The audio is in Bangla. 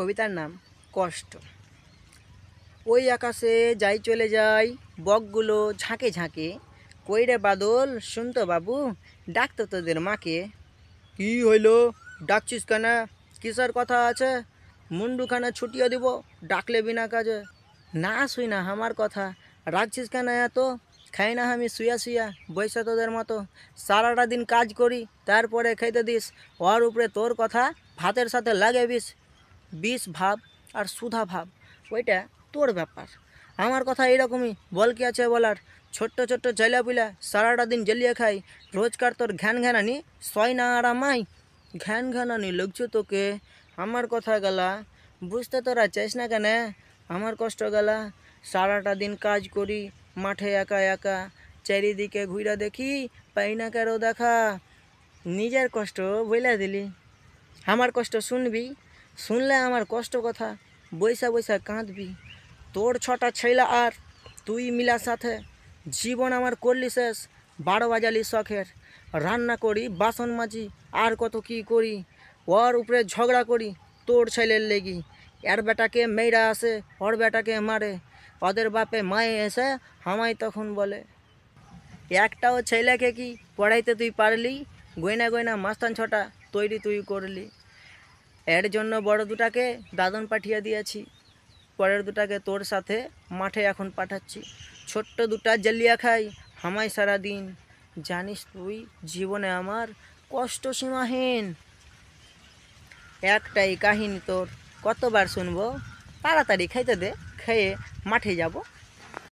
কবিতার নাম কষ্ট। ওই আকাশে যাই চলে যাই বকগুলো ঝাঁকে ঝাঁকে, কই রে বাদল শুনতো বাবু ডাকতো তোদের মাকে। কি হইল, ডাকছিস কেন? কিসের কথা আছে? মুন্ডুখানে ছুটিয়ে দিব ডাকলে বিনা কাজে। না শুই না আমার কথা, রাখছিস কেন এত? খাই না আমি শুয়া শুয়া বৈশা তোদের মতো, সারাটা দিন কাজ করি তারপরে খেতে দিস। ওর উপরে তোর কথা ভাতের সাথে লাগে বিষ। বিষ ভাব আর সুধা ভাব ওইটা তোর ব্যাপার। আমার কথা এইরকমই, বল কি আছে বলার। ছোট্ট ছোট্ট ছেলেপুলা সারাটা দিন জ্বালিয়ে খাই, রোজকার তোর ঘ্যান ঘ্যানানি সয় না আর আমায়। ঘ্যান ঘ্যানানি লাগছে তোকে, আমার কথা গেলা বুঝতে তোরা চাইস না কেন আমার কষ্ট গেলা। সারাটা দিন কাজ করি মাঠে একা একা, চারিদিকে ঘুরে দেখি পাই না কারো দেখা। নিজের কষ্ট বইলা দিলি, আমার কষ্ট শুনবি? শুনলে আমার কষ্ট কথা বৈশা বৈশা কাঁদবি। তোর ছটা ছেলা আর তুই মিলা সাথে, জীবন আমার করলি শেষ 12 বাজালি শখের। রান্না করি বাসন মাজি আর কত কি করি, ওর উপরে ঝগড়া করি তোর ছেলের লেগি। এর বেটাকে মেয়েরা আসে ওর বেটাকে মারে, ওদের বাপে মায়ে এসে হামাই তখন বলে। একটাও ছেলেকে কি পড়াইতে তুই পারলি? গয়না গয়না মাস্তান ছটা তৈরি তুই করলি। এর জন্য বড় দুটাকে দাদন পাঠিয়ে দিয়েছি, পরের দুটাকে তোর সাথে মাঠে এখন পাঠাচ্ছি। ছোট্ট দুটা জ্বালিয়া খাই হামাই সারা দিন। জানিস তুই জীবনে আমার কষ্ট সীমাহীন। একটাই কাহিনী তোর কতবার শুনবো, তাড়াতাড়ি খাইতে দে, খেয়ে মাঠে যাব।